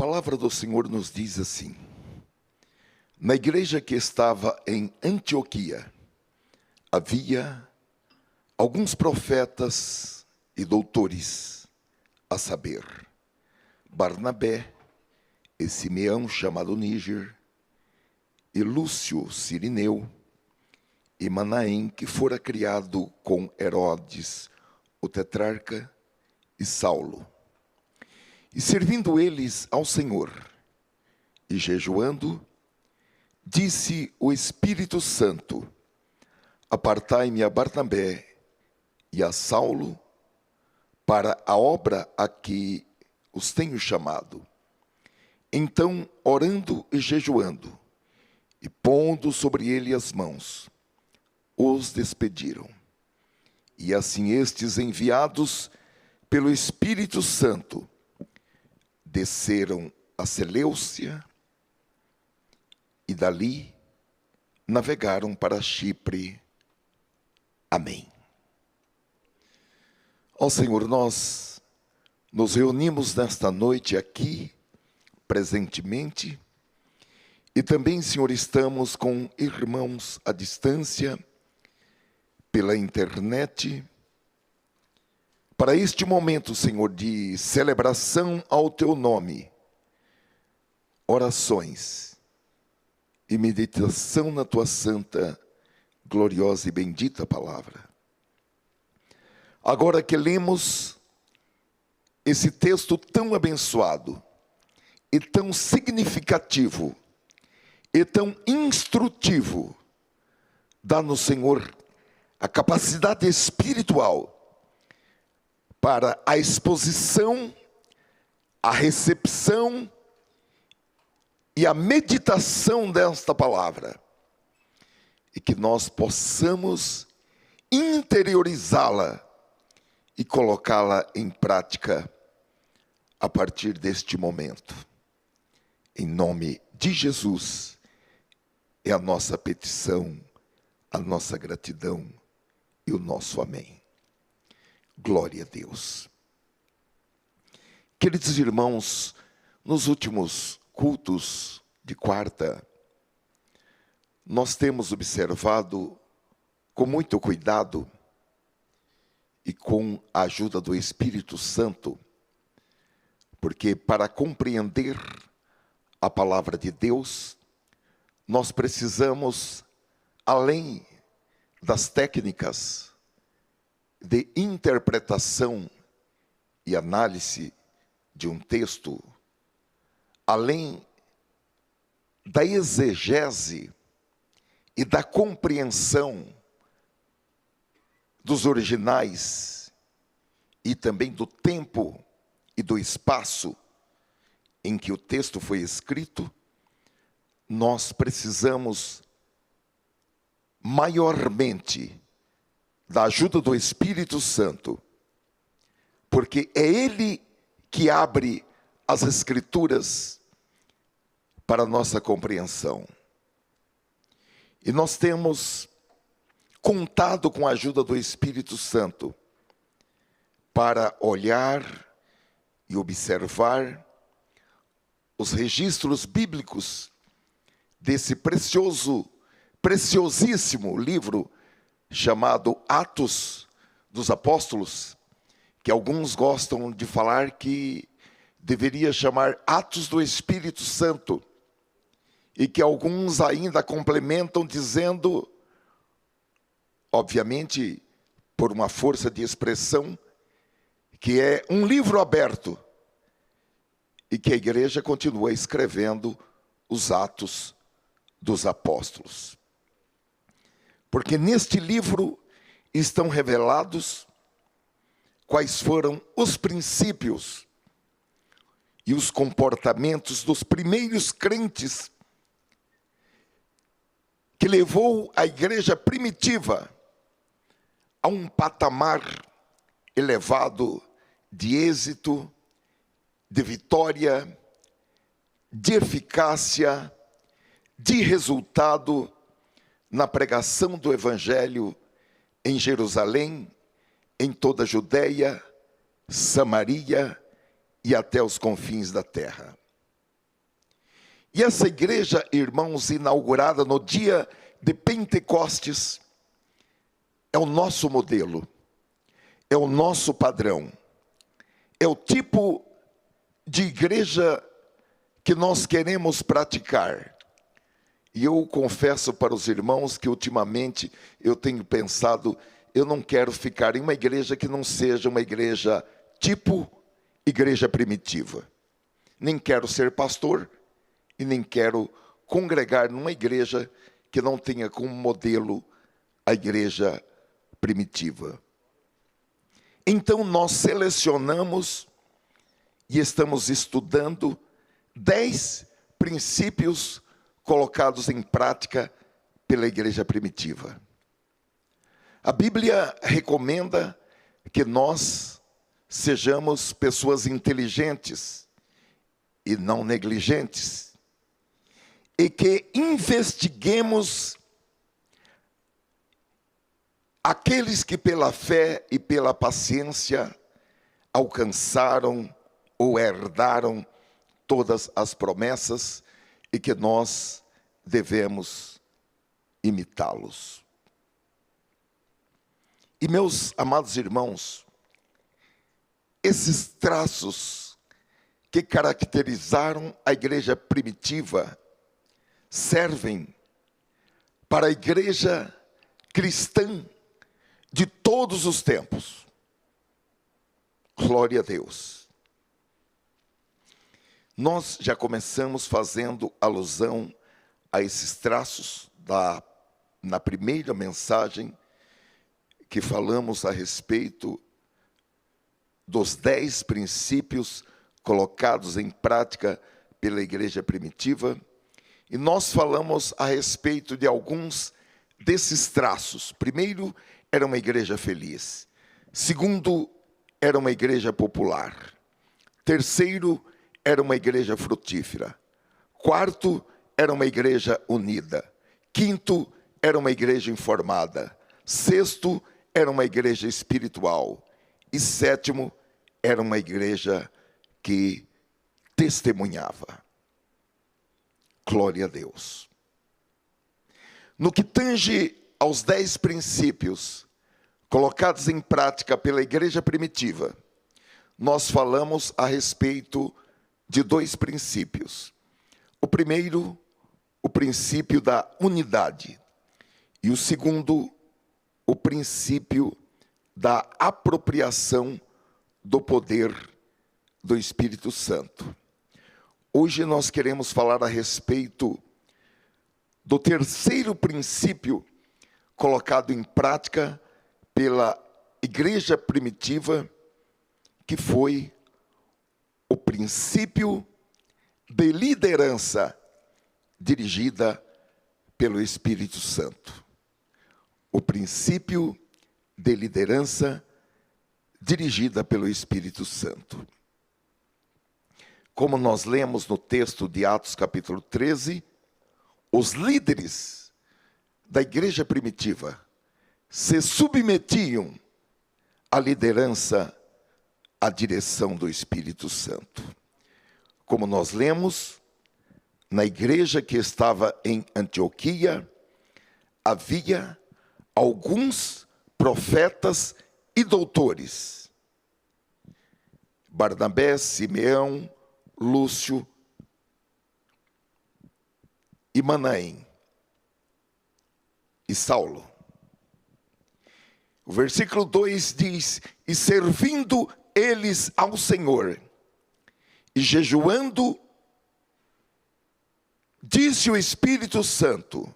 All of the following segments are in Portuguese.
palavra do Senhor nos diz assim: na igreja que estava em Antioquia, havia alguns profetas e doutores, a saber, Barnabé e Simeão, chamado Níger, e Lúcio Cirineu, e Manaém, que fora criado com Herodes, o tetrarca, e Saulo. E servindo eles ao Senhor, e jejuando, disse o Espírito Santo: apartai-me a Barnabé e a Saulo para a obra a que os tenho chamado. Então, orando e jejuando, e pondo sobre ele as mãos, os despediram. E assim estes, enviados pelo Espírito Santo, desceram a Seleucia e dali navegaram para Chipre. Amém. Ó Senhor, nós nos reunimos nesta noite aqui, presentemente, e também, Senhor, estamos com irmãos à distância, pela internet, para este momento, Senhor, de celebração ao Teu nome, orações e meditação na Tua santa, gloriosa e bendita palavra. Agora que lemos esse texto tão abençoado, e tão significativo, e tão instrutivo, dá-nos, Senhor, a capacidade espiritual para a exposição, a recepção e a meditação desta palavra, e que nós possamos interiorizá-la e colocá-la em prática a partir deste momento. Em nome de Jesus, é a nossa petição, a nossa gratidão e o nosso amém. Glória a Deus. Queridos irmãos, nos últimos cultos de quarta, nós temos observado com muito cuidado e com a ajuda do Espírito Santo, porque para compreender a palavra de Deus, nós precisamos, além das técnicas de interpretação e análise de um texto, além da exegese e da compreensão dos originais e também do tempo e do espaço em que o texto foi escrito, nós precisamos maiormente da ajuda do Espírito Santo, porque é Ele que abre as Escrituras para a nossa compreensão. E nós temos contado com a ajuda do Espírito Santo para olhar e observar os registros bíblicos desse preciosíssimo livro chamado Atos dos Apóstolos, que alguns gostam de falar que deveria chamar Atos do Espírito Santo, e que alguns ainda complementam dizendo, obviamente, por uma força de expressão, que é um livro aberto, e que a igreja continua escrevendo os Atos dos Apóstolos. Porque neste livro estão revelados quais foram os princípios e os comportamentos dos primeiros crentes que levou a igreja primitiva a um patamar elevado de êxito, de vitória, de eficácia, de resultado na pregação do Evangelho em Jerusalém, em toda a Judeia, Samaria e até os confins da terra. E essa igreja, irmãos, inaugurada no dia de Pentecostes, é o nosso modelo, é o nosso padrão, é o tipo de igreja que nós queremos praticar. E eu confesso para os irmãos que ultimamente eu tenho pensado, eu não quero ficar em uma igreja que não seja uma igreja tipo igreja primitiva. Nem quero ser pastor e nem quero congregar numa igreja que não tenha como modelo a igreja primitiva. Então nós selecionamos e estamos estudando 10 princípios colocados em prática pela igreja primitiva. A Bíblia recomenda que nós sejamos pessoas inteligentes e não negligentes, e que investiguemos aqueles que pela fé e pela paciência alcançaram ou herdaram todas as promessas e que nós devemos imitá-los. E meus amados irmãos, esses traços que caracterizaram a igreja primitiva servem para a igreja cristã de todos os tempos. Glória a Deus. Nós já começamos fazendo alusão a esses traços na primeira mensagem que falamos a respeito dos 10 princípios colocados em prática pela igreja primitiva. E nós falamos a respeito de alguns desses traços. Primeiro, era uma igreja feliz. Segundo, era uma igreja popular. Terceiro, era uma igreja frutífera. Quarto, era uma igreja unida. Quinto, era uma igreja informada. Sexto, era uma igreja espiritual. E sétimo, era uma igreja que testemunhava. Glória a Deus. No que tange aos 10 princípios colocados em prática pela igreja primitiva, nós falamos a respeito de 2 princípios. O primeiro, o princípio da unidade. E o segundo, o princípio da apropriação do poder do Espírito Santo. Hoje nós queremos falar a respeito do terceiro princípio colocado em prática pela igreja primitiva, que foi o princípio de liderança dirigida pelo Espírito Santo. O princípio de liderança dirigida pelo Espírito Santo. Como nós lemos no texto de Atos capítulo 13, os líderes da igreja primitiva se submetiam à liderança, à direção do Espírito Santo. Como nós lemos, na igreja que estava em Antioquia, havia alguns profetas e doutores. Barnabé, Simeão, Lúcio e Manaém e Saulo. O versículo 2 diz: e servindo eles ao Senhor e jejuando, disse o Espírito Santo: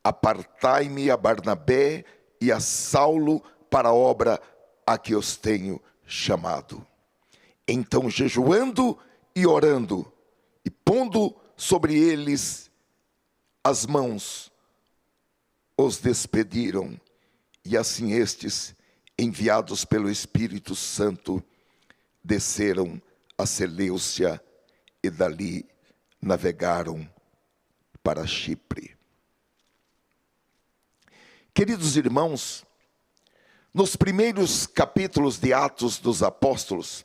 apartai-me a Barnabé e a Saulo para a obra a que os tenho chamado. Então, jejuando e orando, e pondo sobre eles as mãos, os despediram, e assim estes, enviados pelo Espírito Santo, desceram a Seleucia e dali navegaram para Chipre. Queridos irmãos, nos primeiros capítulos de Atos dos Apóstolos,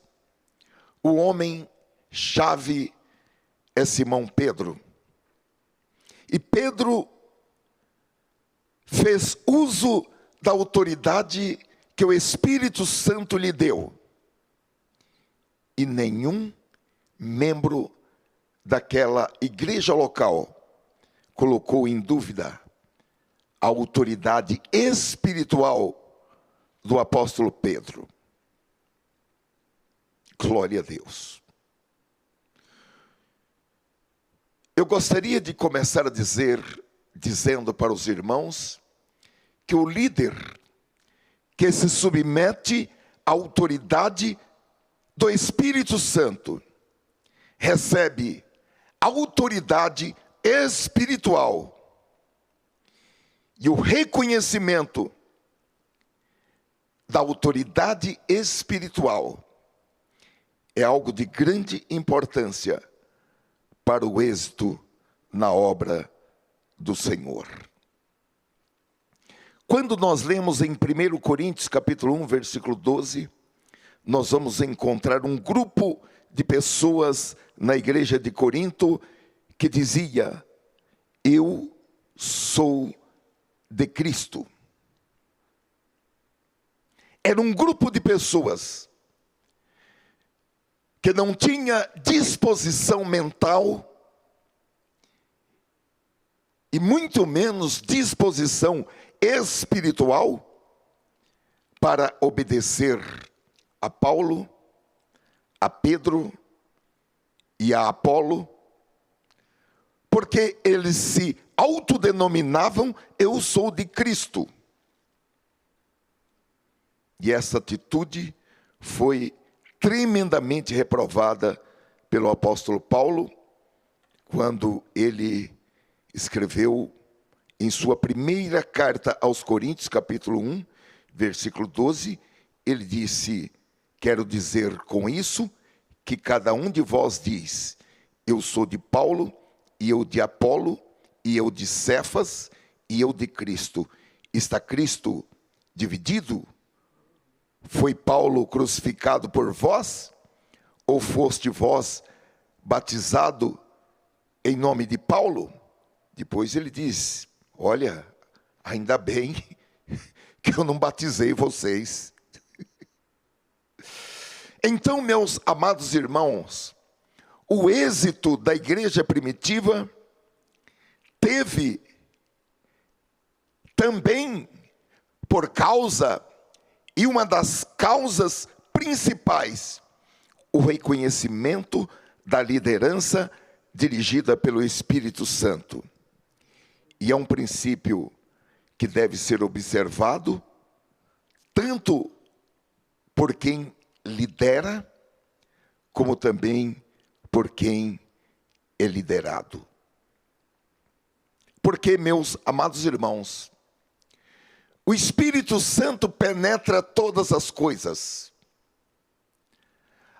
o homem-chave é Simão Pedro, E Pedro fez uso da autoridade que o Espírito Santo lhe deu. E nenhum membro daquela igreja local colocou em dúvida a autoridade espiritual do apóstolo Pedro. Glória a Deus. Eu gostaria de começar dizendo para os irmãos que o líder que se submete à autoridade do Espírito Santo recebe autoridade espiritual. E o reconhecimento da autoridade espiritual é algo de grande importância para o êxito na obra do Senhor. Quando nós lemos em 1 Coríntios capítulo 1, versículo 12, nós vamos encontrar um grupo de pessoas na igreja de Corinto que dizia: eu sou de Cristo. Era um grupo de pessoas que não tinha disposição mental e muito menos disposição espiritual para obedecer a Paulo, a Pedro e a Apolo, porque eles se autodenominavam: eu sou de Cristo. E essa atitude foi tremendamente reprovada pelo apóstolo Paulo, quando ele escreveu em sua primeira carta aos Coríntios, capítulo 1, versículo 12, ele disse: quero dizer com isso que cada um de vós diz: eu sou de Paulo, e eu de Apolo, e eu de Cefas, e eu de Cristo. Está Cristo dividido? Foi Paulo crucificado por vós? Ou foste vós batizado em nome de Paulo? Depois ele diz: olha, ainda bem que eu não batizei vocês. Então, meus amados irmãos, o êxito da igreja primitiva teve também por causa, e uma das causas principais, o reconhecimento da liderança dirigida pelo Espírito Santo. E é um princípio que deve ser observado tanto por quem lidera, como também por quem é liderado. Porque, meus amados irmãos, o Espírito Santo penetra todas as coisas,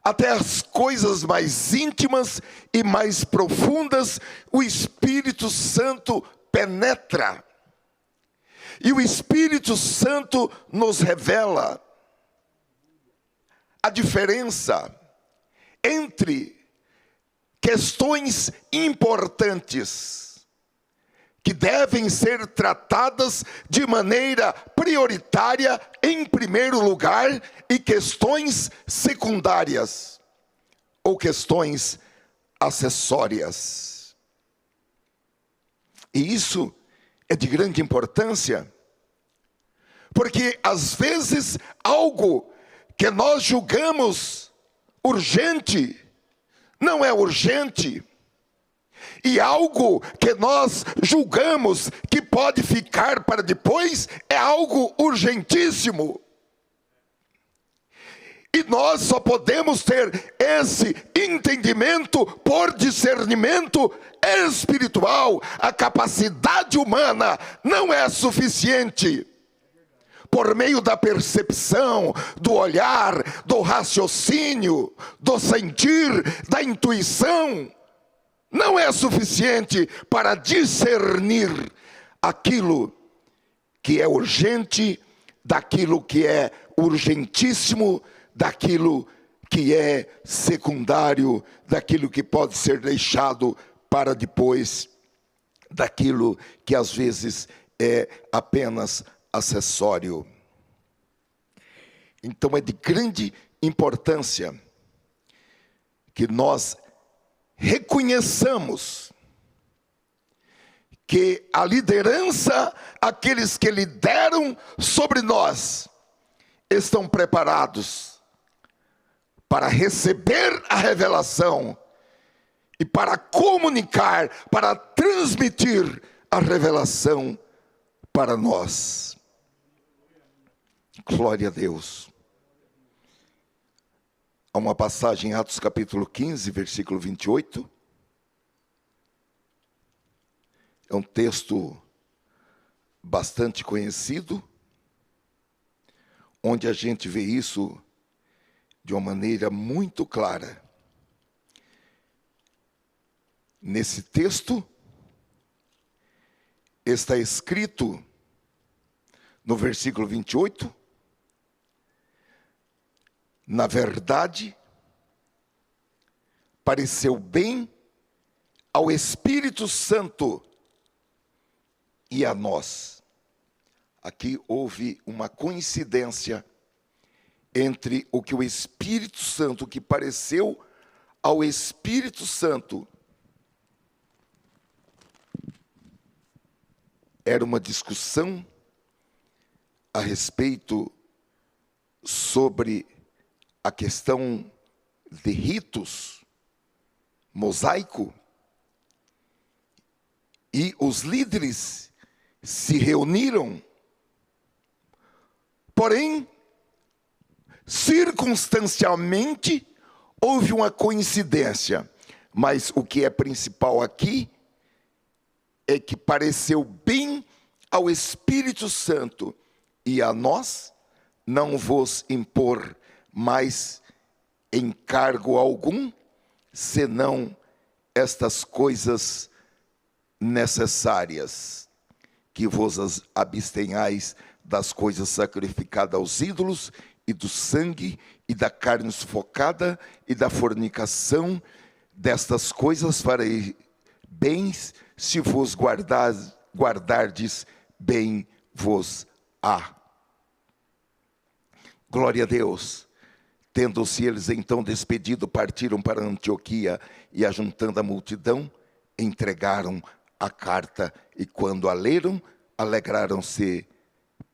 até as coisas mais íntimas e mais profundas, o Espírito Santo penetra. E o Espírito Santo nos revela a diferença entre questões importantes que devem ser tratadas de maneira prioritária em primeiro lugar, e questões secundárias ou questões acessórias. E isso é de grande importância, porque às vezes algo que nós julgamos urgente não é urgente. E algo que nós julgamos que pode ficar para depois é algo urgentíssimo. E nós só podemos ter esse entendimento por discernimento espiritual. A capacidade humana não é suficiente. Por meio da percepção, do olhar, do raciocínio, do sentir, da intuição, não é suficiente para discernir aquilo que é urgente, daquilo que é urgentíssimo, daquilo que é secundário, daquilo que pode ser deixado para depois daquilo que às vezes é apenas acessório. Então é de grande importância que nós reconheçamos que a liderança, aqueles que lideram sobre nós, estão preparados para receber a revelação e para comunicar, para transmitir a revelação para nós. Glória a Deus. Há uma passagem em Atos capítulo 15, versículo 28. É um texto bastante conhecido, onde a gente vê isso de uma maneira muito clara. Nesse texto está escrito no versículo 28, na verdade, pareceu bem ao Espírito Santo e a nós. Aqui houve uma coincidência entre o que o Espírito Santo, que pareceu ao Espírito Santo, era uma discussão a respeito sobre a questão de ritos mosaico, e os líderes se reuniram, porém, circunstancialmente, houve uma coincidência, mas o que é principal aqui é que pareceu bem ao Espírito Santo e a nós não vos impor mais encargo algum, senão estas coisas necessárias, que vos abstenhais das coisas sacrificadas aos ídolos, e do sangue, e da carne sufocada, e da fornicação. Destas coisas farei bens, se vos guardardes bem vos há. Glória a Deus. Tendo-se eles então despedido, partiram para Antioquia, e ajuntando a multidão, entregaram a carta, e quando a leram, alegraram-se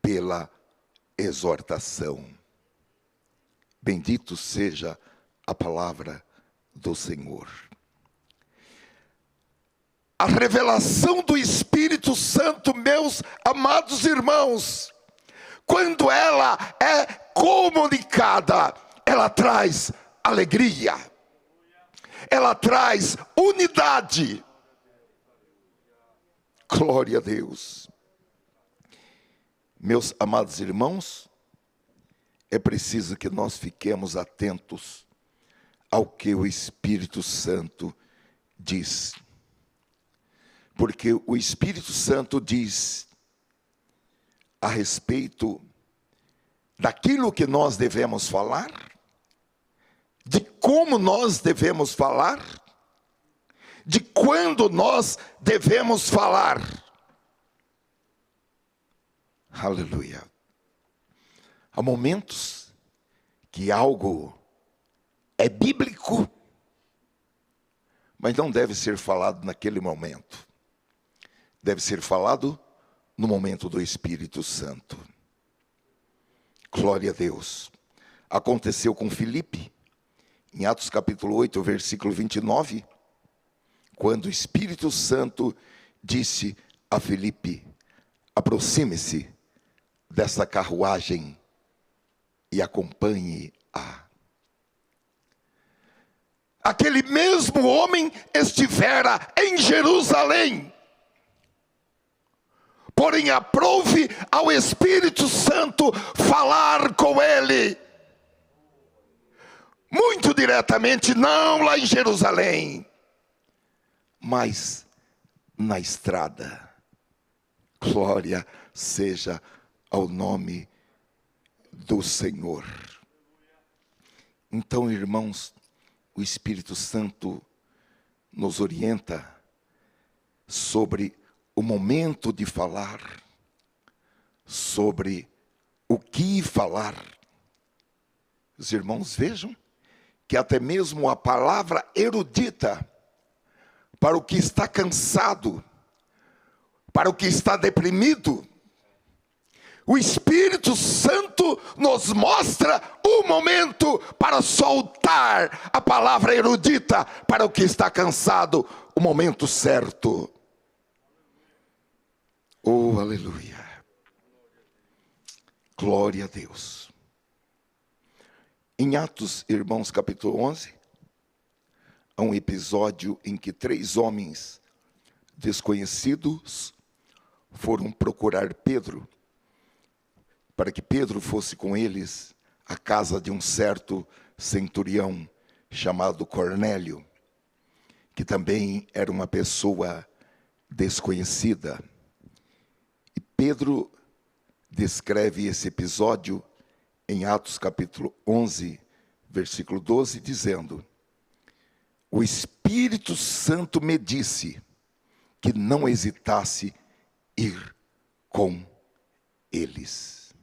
pela exortação. Bendito seja a palavra do Senhor. A revelação do Espírito Santo, meus amados irmãos, quando ela é comunicada, ela traz alegria, ela traz unidade. Glória a Deus. Meus amados irmãos, é preciso que nós fiquemos atentos ao que o Espírito Santo diz. Porque o Espírito Santo diz a respeito daquilo que nós devemos falar, de como nós devemos falar, de quando nós devemos falar. Aleluia. Há momentos que algo é bíblico, mas não deve ser falado naquele momento. Deve ser falado no momento do Espírito Santo. Glória a Deus. Aconteceu com Filipe, em Atos capítulo 8, versículo 29, quando o Espírito Santo disse a Filipe: aproxime-se dessa carruagem e acompanhe-a. Aquele mesmo homem estivera em Jerusalém, porém aprove ao Espírito Santo falar com ele, muito diretamente, não lá em Jerusalém, mas na estrada. Glória seja ao nome do Senhor. Então, irmãos, o Espírito Santo nos orienta sobre o momento de falar sobre o que falar. Os irmãos vejam que até mesmo a palavra erudita, para o que está cansado, para o que está deprimido, o Espírito Santo nos mostra o momento para soltar a palavra erudita para o que está cansado, o momento certo. Oh, aleluia. Glória a Deus. Em Atos, irmãos, capítulo 11, há um episódio em que 3 homens desconhecidos foram procurar Pedro, para que Pedro fosse com eles à casa de um certo centurião chamado Cornélio, que também era uma pessoa desconhecida. E Pedro descreve esse episódio em Atos capítulo 11, versículo 12, dizendo: o Espírito Santo me disse que não hesitasse ir com eles.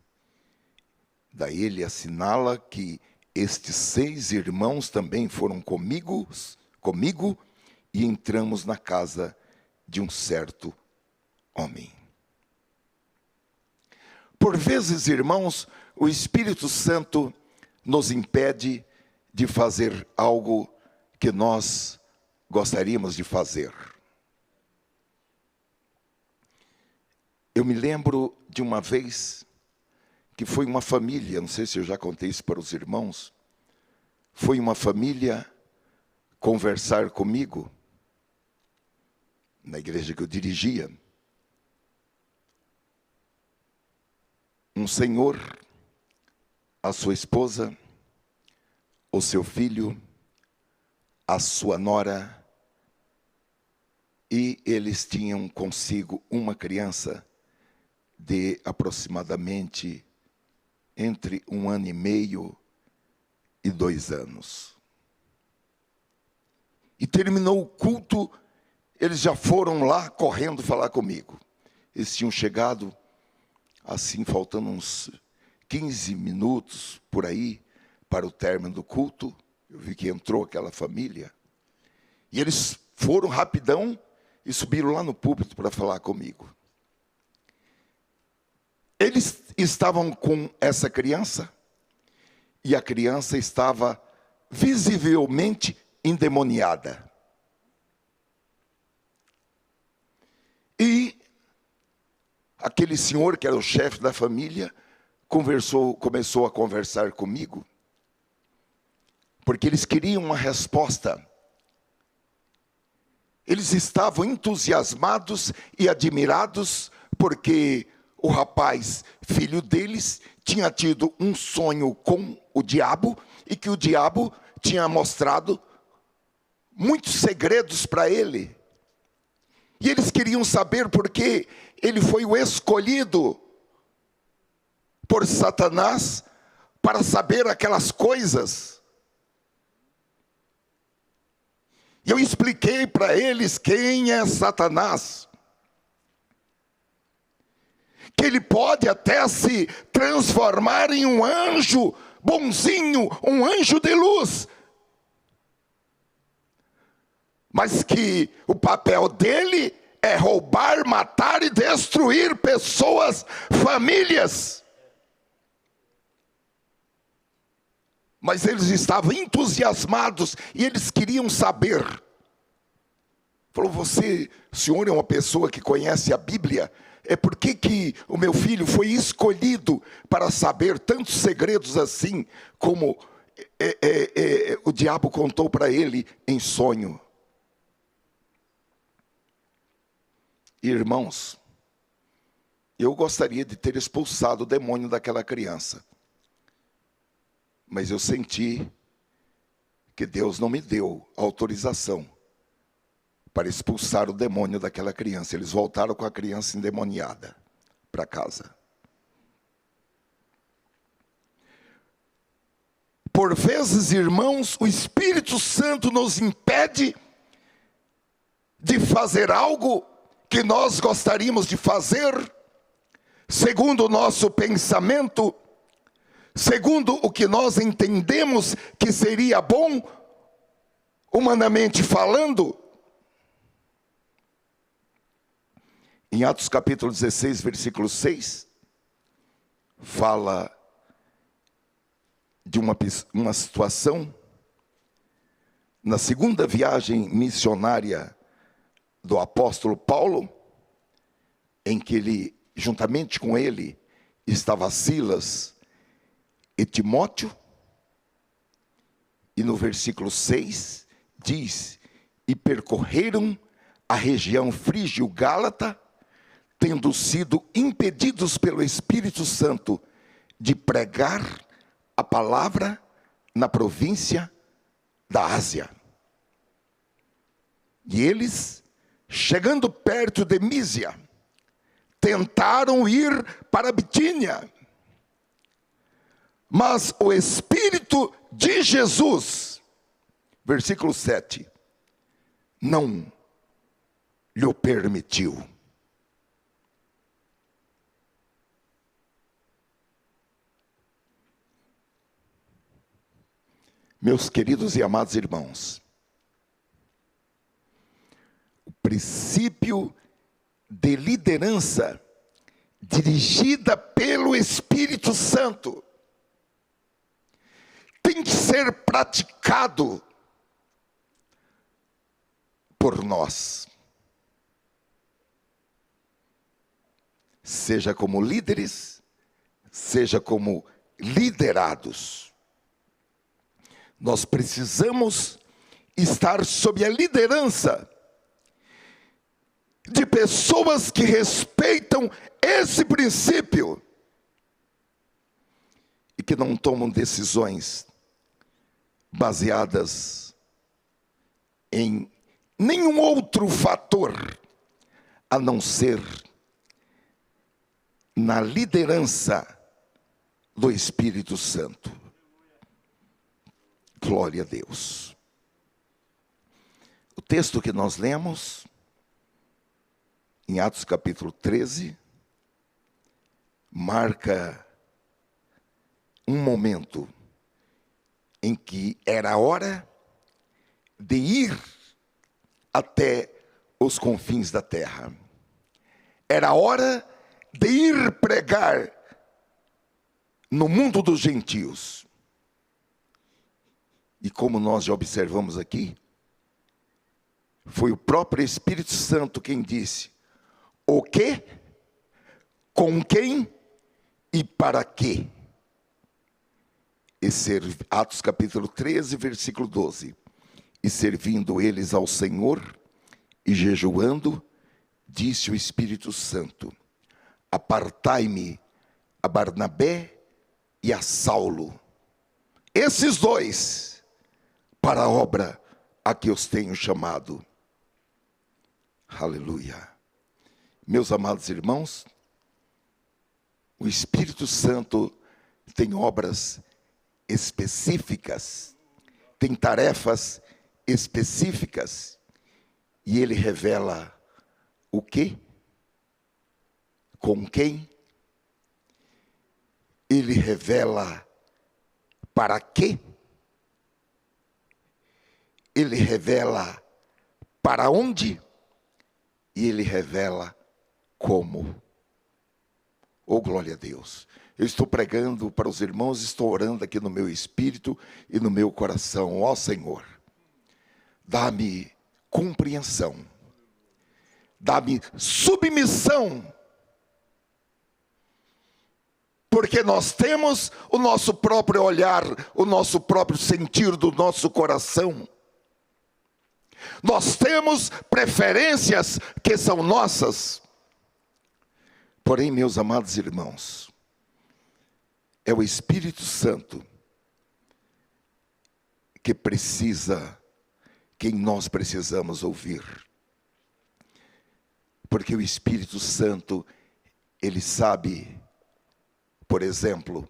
Daí ele assinala que estes 6 irmãos também foram comigo, e entramos na casa de um certo homem. Por vezes, irmãos, o Espírito Santo nos impede de fazer algo que nós gostaríamos de fazer. Eu me lembro de uma vez que foi uma família, não sei se eu já contei isso para os irmãos, foi uma família conversar comigo, na igreja que eu dirigia. Um senhor, a sua esposa, o seu filho, a sua nora, e eles tinham consigo uma criança de aproximadamente entre 1 ano e meio e 2 anos. E terminou o culto, eles já foram lá correndo falar comigo. Eles tinham chegado, assim, faltando uns 15 minutos por aí, para o término do culto. Eu vi que entrou aquela família. E eles foram rapidão e subiram lá no púlpito para falar comigo. Eles estavam com essa criança, e a criança estava visivelmente endemoniada. E aquele senhor, que era o chefe da família, começou a conversar comigo, porque eles queriam uma resposta. Eles estavam entusiasmados e admirados, porque o rapaz, filho deles, tinha tido um sonho com o diabo, e que o diabo tinha mostrado muitos segredos para ele. E eles queriam saber por que ele foi o escolhido por Satanás para saber aquelas coisas. E eu expliquei para eles quem é Satanás. Que ele pode até se transformar em um anjo bonzinho, um anjo de luz. Mas que o papel dele é roubar, matar e destruir pessoas, famílias. Mas eles estavam entusiasmados e eles queriam saber. Falou: o senhor é uma pessoa que conhece a Bíblia. Por que o meu filho foi escolhido para saber tantos segredos assim, como o diabo contou para ele em sonho? Irmãos, eu gostaria de ter expulsado o demônio daquela criança, mas eu senti que Deus não me deu autorização para expulsar o demônio daquela criança. Eles voltaram com a criança endemoniada para casa. Por vezes, irmãos, o Espírito Santo nos impede de fazer algo que nós gostaríamos de fazer, segundo o nosso pensamento, segundo o que nós entendemos que seria bom, humanamente falando. Em Atos capítulo 16, versículo 6, fala de uma situação na segunda viagem missionária do apóstolo Paulo, em que ele, juntamente com ele, estava Silas e Timóteo, e no versículo 6 diz: e percorreram a região frígio-gálata, tendo sido impedidos pelo Espírito Santo de pregar a palavra na província da Ásia. E eles, chegando perto de Mísia, tentaram ir para Bitínia, mas o Espírito de Jesus, versículo 7, não lhe permitiu. Meus queridos e amados irmãos, o princípio de liderança dirigida pelo Espírito Santo tem que ser praticado por nós, seja como líderes, seja como liderados. Nós precisamos estar sob a liderança de pessoas que respeitam esse princípio e que não tomam decisões baseadas em nenhum outro fator a não ser na liderança do Espírito Santo. Glória a Deus. O texto que nós lemos em Atos capítulo 13 marca um momento em que era hora de ir até os confins da terra. Era hora de ir pregar no mundo dos gentios. E como nós já observamos aqui, foi o próprio Espírito Santo quem disse o que, com quem e para quê. Atos capítulo 13, versículo 12. E servindo eles ao Senhor e jejuando, disse o Espírito Santo: apartai-me a Barnabé e a Saulo, esses dois, para a obra a que os tenho chamado. Aleluia. Meus amados irmãos, o Espírito Santo tem obras específicas, tem tarefas específicas, e ele revela o que, com quem, ele revela para quê, ele revela para onde, e ele revela como. Oh, glória a Deus. Eu estou pregando para os irmãos, estou orando aqui no meu espírito e no meu coração. Ó Senhor, dá-me compreensão, dá-me submissão, porque nós temos o nosso próprio olhar, o nosso próprio sentir do nosso coração. Nós temos preferências que são nossas. Porém, meus amados irmãos, é o Espírito Santo quem nós precisamos ouvir. Porque o Espírito Santo, ele sabe, por exemplo,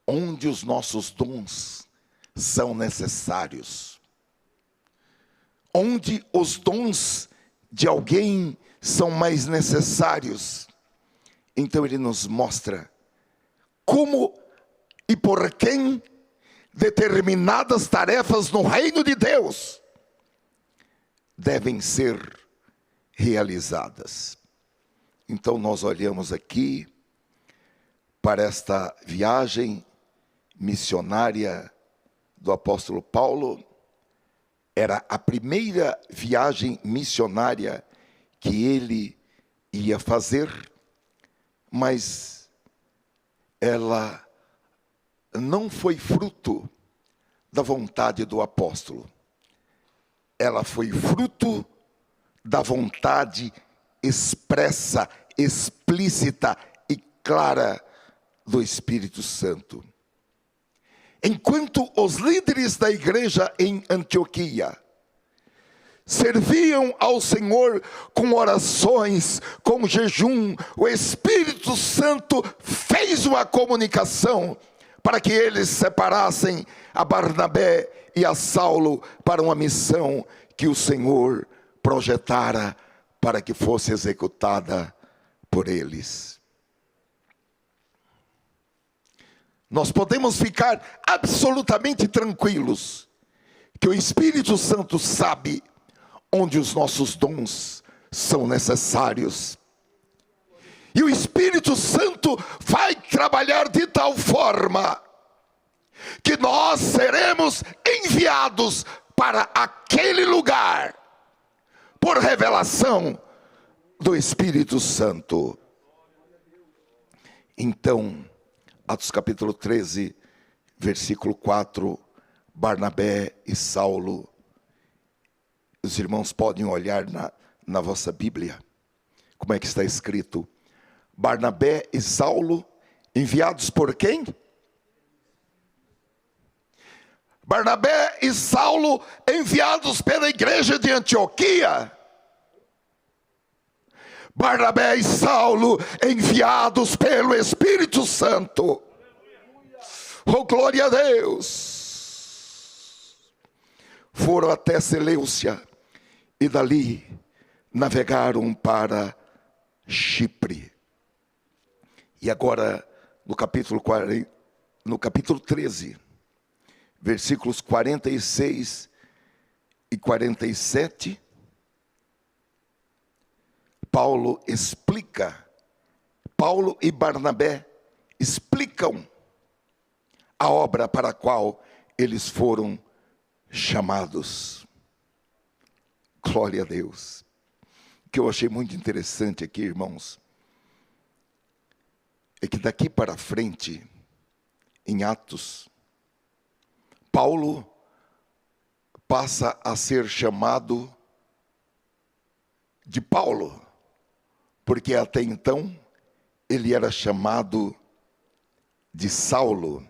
onde os nossos dons são necessários. Onde os dons de alguém são mais necessários. Então ele nos mostra como e por quem determinadas tarefas no reino de Deus devem ser realizadas. Então nós olhamos aqui para esta viagem missionária do apóstolo Paulo. Era a primeira viagem missionária que ele ia fazer, mas ela não foi fruto da vontade do apóstolo. Ela foi fruto da vontade expressa, explícita e clara do Espírito Santo. Enquanto os líderes da igreja em Antioquia serviam ao Senhor com orações, com jejum, o Espírito Santo fez uma comunicação para que eles separassem a Barnabé e a Saulo para uma missão que o Senhor projetara para que fosse executada por eles. Nós podemos ficar absolutamente tranquilos que o Espírito Santo sabe onde os nossos dons são necessários. E o Espírito Santo vai trabalhar de tal forma que nós seremos enviados para aquele lugar por revelação do Espírito Santo. Então, Atos capítulo 13, versículo 4, Barnabé e Saulo. Os irmãos podem olhar na vossa Bíblia, como é que está escrito. Barnabé e Saulo, enviados por quem? Barnabé e Saulo, enviados pela igreja de Antioquia. Barnabé e Saulo, enviados pelo Espírito Santo. Oh, glória a Deus! Foram até Seleucia e dali navegaram para Chipre. E agora, no capítulo 13, versículos 46 e 47, Paulo e Barnabé explicam a obra para a qual eles foram chamados. Glória a Deus. O que eu achei muito interessante aqui, irmãos, é que daqui para frente, em Atos, Paulo passa a ser chamado de Paulo, porque até então ele era chamado de Saulo.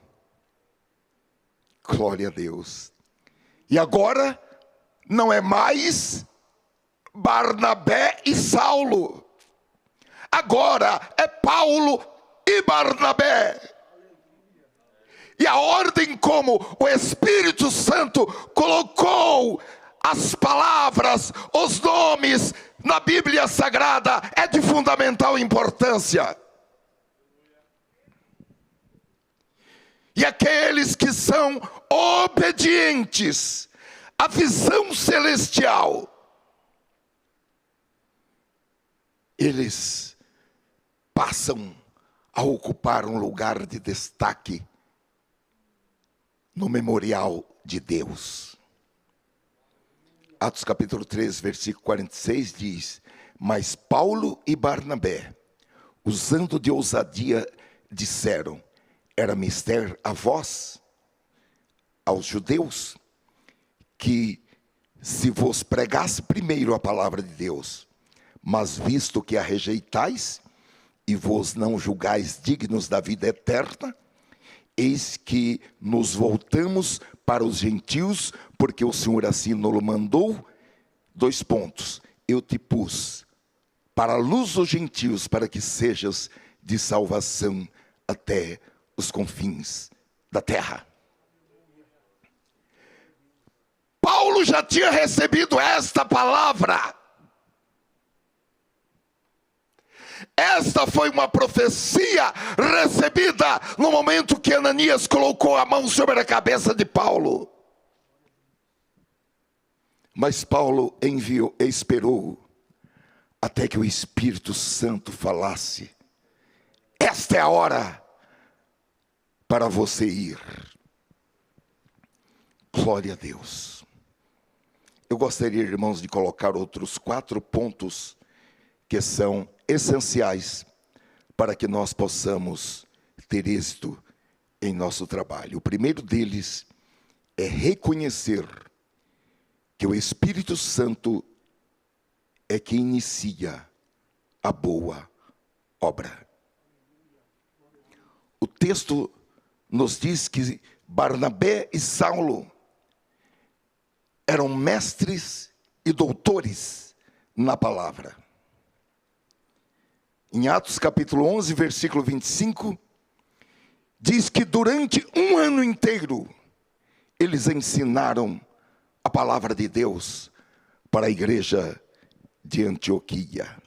Glória a Deus. E agora não é mais Barnabé e Saulo. Agora é Paulo e Barnabé. E a ordem como o Espírito Santo colocou as palavras, os nomes na Bíblia Sagrada é de fundamental importância. E aqueles que são obedientes à visão celestial, eles passam a ocupar um lugar de destaque no memorial de Deus. Atos capítulo 3, versículo 46 diz: mas Paulo e Barnabé, usando de ousadia, disseram: era mister a vós, aos judeus, que se vos pregasse primeiro a palavra de Deus, mas visto que a rejeitais e vos não julgais dignos da vida eterna, eis que nos voltamos para os gentios, porque o Senhor assim nos mandou. Eu te pus para a luz dos gentios, para que sejas de salvação até os confins da terra. Paulo já tinha recebido esta palavra. Esta foi uma profecia recebida no momento que Ananias colocou a mão sobre a cabeça de Paulo. Mas Paulo esperou até que o Espírito Santo falasse: esta é a hora para você ir. Glória a Deus. Eu gostaria, irmãos, de colocar outros 4 pontos que são essenciais para que nós possamos ter êxito em nosso trabalho. O primeiro deles é reconhecer que o Espírito Santo é que inicia a boa obra. O texto nos diz que Barnabé e Saulo eram mestres e doutores na palavra. Em Atos capítulo 11, versículo 25, diz que durante um ano inteiro eles ensinaram a palavra de Deus para a igreja de Antioquia.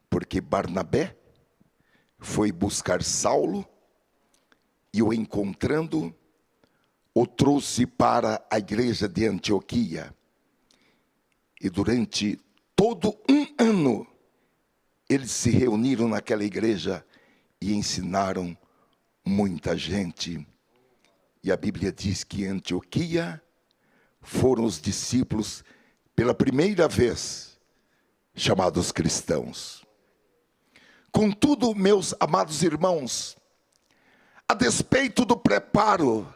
Porque Barnabé foi buscar Saulo e o encontrando, o trouxe para a igreja de Antioquia. E durante todo um ano, eles se reuniram naquela igreja e ensinaram muita gente. E a Bíblia diz que em Antioquia foram os discípulos, pela primeira vez, chamados cristãos. Contudo, meus amados irmãos, a despeito do preparo,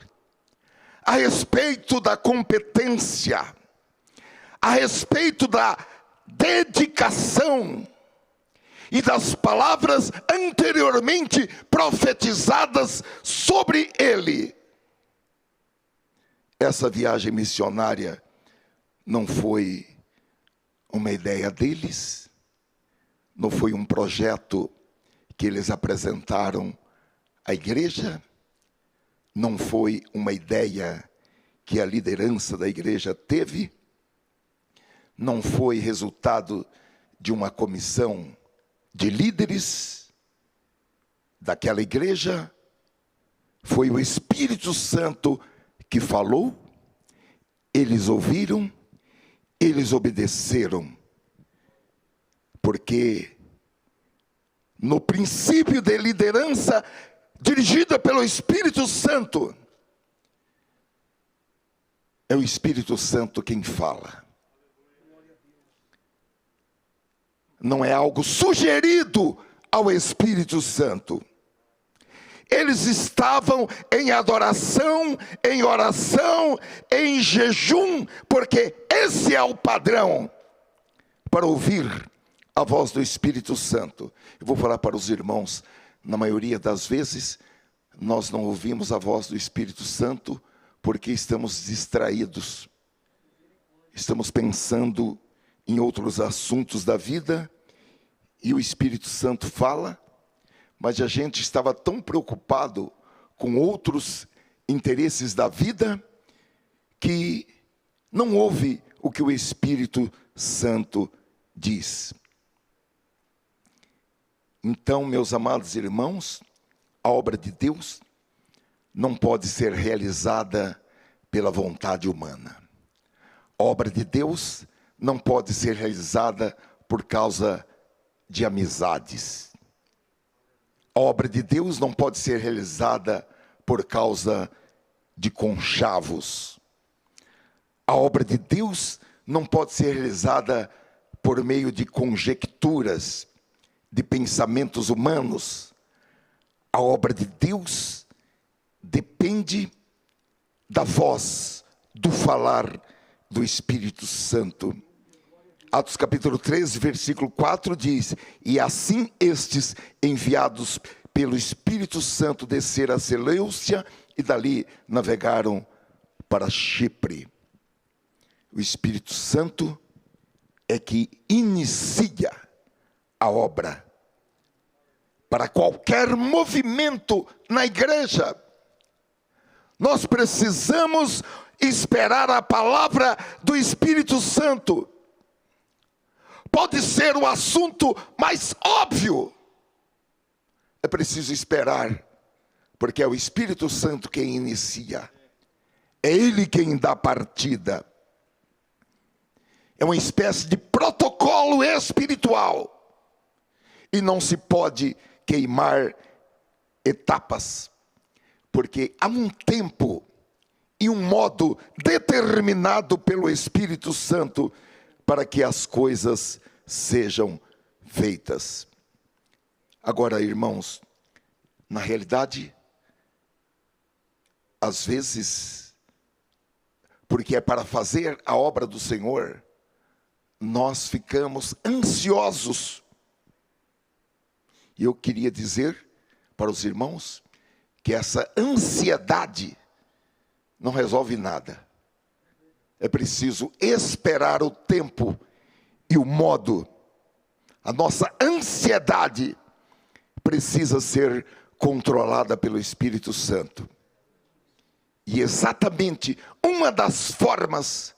a respeito da competência, a respeito da dedicação e das palavras anteriormente profetizadas sobre ele, essa viagem missionária não foi uma ideia deles, não foi um projeto que eles apresentaram à igreja, não foi uma ideia que a liderança da igreja teve, não foi resultado de uma comissão de líderes daquela igreja, foi o Espírito Santo que falou, eles ouviram, eles obedeceram, porque no princípio de liderança dirigida pelo Espírito Santo, é o Espírito Santo quem fala. Não é algo sugerido ao Espírito Santo. Eles estavam em adoração, em oração, em jejum, porque esse é o padrão para ouvir a voz do Espírito Santo. Eu vou falar para os irmãos, na maioria das vezes, nós não ouvimos a voz do Espírito Santo porque estamos distraídos. Estamos pensando em outros assuntos da vida e o Espírito Santo fala, mas a gente estava tão preocupado com outros interesses da vida que não ouve o que o Espírito Santo diz. Então, meus amados irmãos, a obra de Deus não pode ser realizada pela vontade humana. A obra de Deus não pode ser realizada por causa de amizades. A obra de Deus não pode ser realizada por causa de conchavos. A obra de Deus não pode ser realizada por meio de conjecturas, de pensamentos humanos. A obra de Deus depende da voz, do falar do Espírito Santo. Atos capítulo 13, versículo 4 diz: e assim estes, enviados pelo Espírito Santo, desceram a Seleucia e dali navegaram para Chipre. O Espírito Santo é que inicia a obra. Para qualquer movimento na igreja, nós precisamos esperar a palavra do Espírito Santo. pode ser o assunto mais óbvio. É preciso esperar, porque é o Espírito Santo quem inicia. É Ele quem dá partida. É uma espécie de protocolo espiritual. E não se pode queimar etapas, porque há um tempo e um modo determinado pelo Espírito Santo para que as coisas sejam feitas. Agora, irmãos, na realidade, às vezes, porque é para fazer a obra do Senhor, nós ficamos ansiosos. E eu queria dizer para os irmãos que essa ansiedade não resolve nada. É preciso esperar o tempo e o modo. A nossa ansiedade precisa ser controlada pelo Espírito Santo. E exatamente uma das formas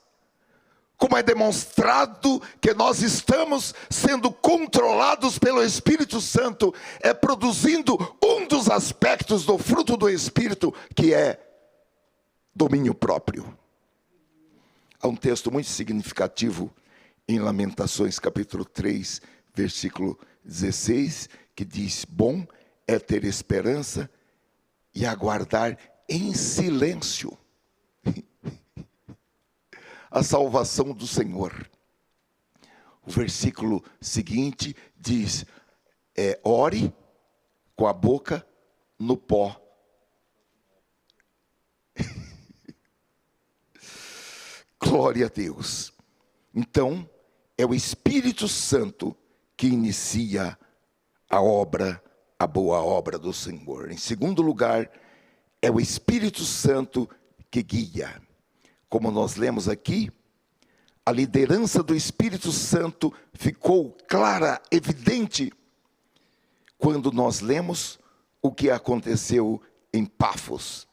como é demonstrado que nós estamos sendo controlados pelo Espírito Santo, é produzindo um dos aspectos do fruto do Espírito, que é domínio próprio. Há um texto muito significativo em Lamentações capítulo 3, versículo 16, que diz: bom é ter esperança e aguardar em silêncio a salvação do Senhor. O versículo seguinte diz: ore com a boca no pó. Glória a Deus. Então, é o Espírito Santo que inicia a obra, a boa obra do Senhor. Em segundo lugar, é o Espírito Santo que guia. Como nós lemos aqui, a liderança do Espírito Santo ficou clara, evidente, quando nós lemos o que aconteceu em Pafos.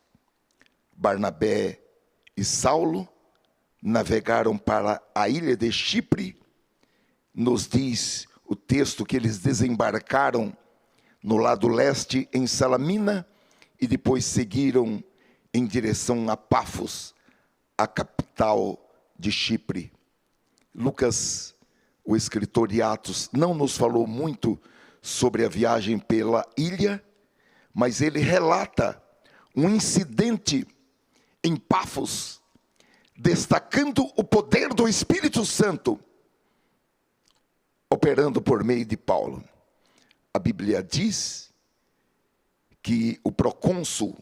Barnabé e Saulo navegaram para a ilha de Chipre. Nos diz o texto que eles desembarcaram no lado leste em Salamina e depois seguiram em direção a Pafos, a capital de Chipre. Lucas, o escritor de Atos, não nos falou muito sobre a viagem pela ilha, mas ele relata um incidente em Pafos, destacando o poder do Espírito Santo, operando por meio de Paulo. A Bíblia diz que o procônsul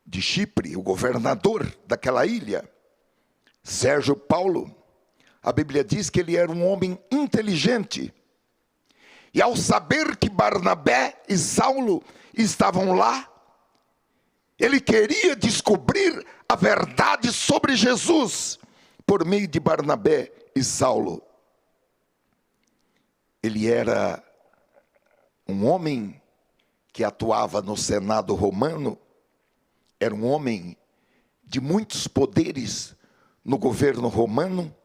de Chipre, o governador daquela ilha, Sérgio Paulo, a Bíblia diz que ele era um homem inteligente. E ao saber que Barnabé e Saulo estavam lá, ele queria descobrir a verdade sobre Jesus por meio de Barnabé e Saulo. Ele era um homem que atuava no Senado romano, era um homem de muitos poderes no governo romano,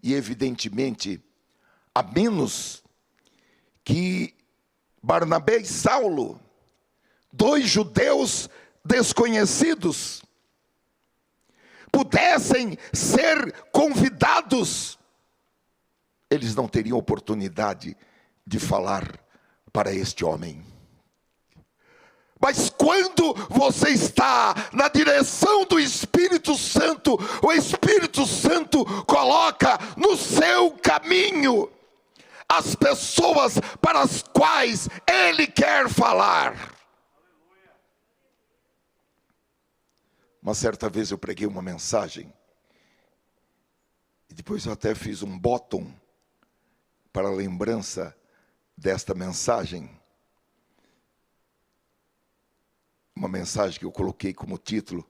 e evidentemente, a menos que Barnabé e Saulo, dois judeus desconhecidos, pudessem ser convidados, eles não teriam oportunidade de falar para este homem. Mas quando você está na direção do Espírito Santo, o Espírito Santo coloca no seu caminho as pessoas para as quais Ele quer falar. Uma certa vez eu preguei uma mensagem, e depois eu até fiz um bottom para a lembrança desta mensagem. Uma mensagem que eu coloquei como título: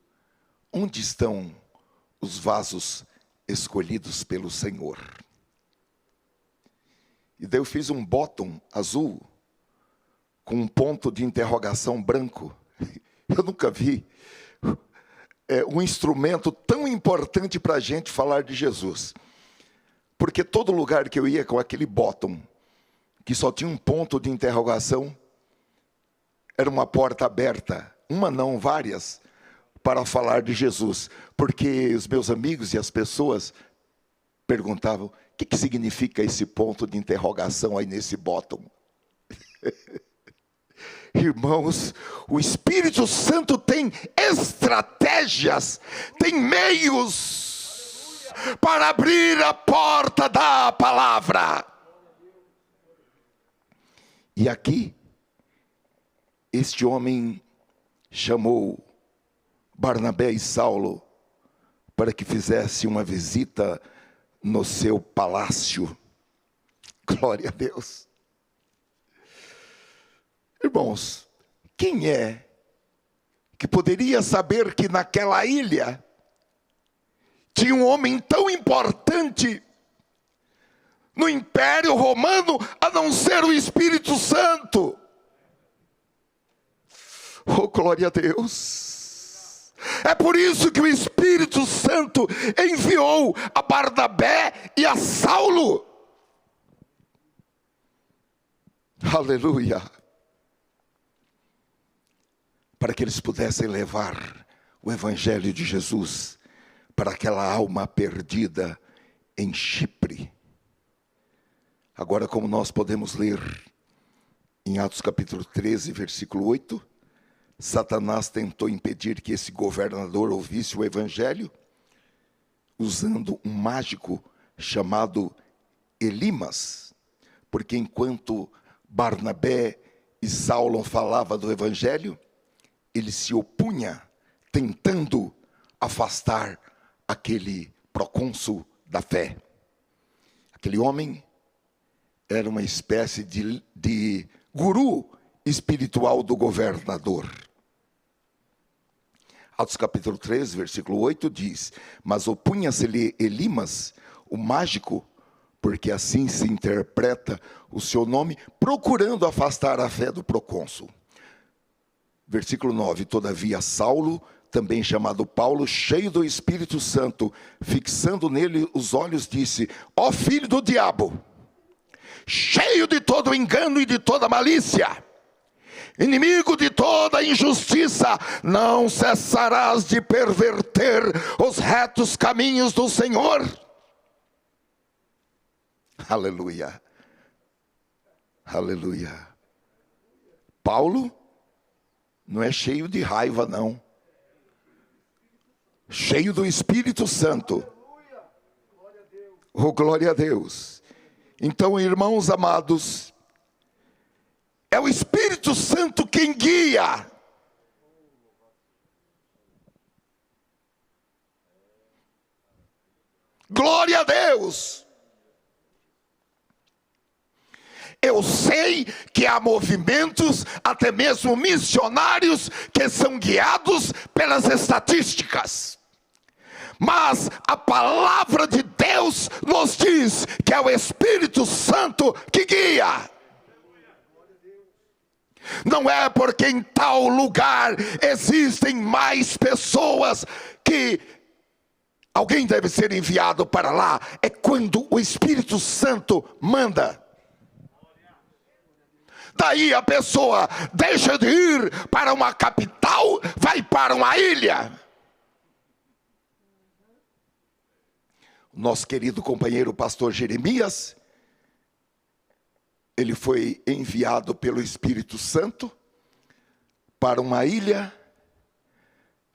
onde estão os vasos escolhidos pelo Senhor? E daí eu fiz um bottom azul com um ponto de interrogação branco. Eu nunca vi um instrumento tão importante para a gente falar de Jesus. Porque todo lugar que eu ia com aquele bottom, que só tinha um ponto de interrogação, era uma porta aberta, uma não, várias, para falar de Jesus. Porque os meus amigos e as pessoas perguntavam, o que significa esse ponto de interrogação aí nesse bottom? Irmãos, o Espírito Santo tem estratégias, tem meios para abrir a porta da palavra. E aqui, este homem chamou Barnabé e Saulo para que fizesse uma visita no seu palácio. Glória a Deus. Irmãos, quem é que poderia saber que naquela ilha tinha um homem tão importante no Império Romano, a não ser o Espírito Santo? Oh, glória a Deus! É por isso que o Espírito Santo enviou a Barnabé e a Saulo. Aleluia! Para que eles pudessem levar o Evangelho de Jesus para aquela alma perdida em Chipre. Agora, como nós podemos ler em Atos capítulo 13, versículo 8, Satanás tentou impedir que esse governador ouvisse o Evangelho, usando um mágico chamado Elimas, porque enquanto Barnabé e Saulo falavam do Evangelho, ele se opunha, tentando afastar aquele procônsul da fé. Aquele homem era uma espécie de guru espiritual do governador. Atos capítulo 3, versículo 8 diz: mas opunha-se-lhe Elimas, o mágico, porque assim se interpreta o seu nome, procurando afastar a fé do procônsul. Versículo 9, todavia Saulo, também chamado Paulo, cheio do Espírito Santo, fixando nele os olhos, disse: ó filho do diabo, cheio de todo engano e de toda malícia, inimigo de toda injustiça, não cessarás de perverter os retos caminhos do Senhor. Aleluia, aleluia. Paulo não é cheio de raiva, não. Cheio do Espírito Santo. Oh, glória a Deus. Então, irmãos amados, é o Espírito Santo quem guia. Glória a Deus. Eu sei que há movimentos, até mesmo missionários, que são guiados pelas estatísticas. Mas a palavra de Deus nos diz que é o Espírito Santo que guia. Não é porque em tal lugar existem mais pessoas que alguém deve ser enviado para lá. É quando o Espírito Santo manda. Daí a pessoa deixa de ir para uma capital, vai para uma ilha. Nosso querido companheiro pastor Jeremias, ele foi enviado pelo Espírito Santo para uma ilha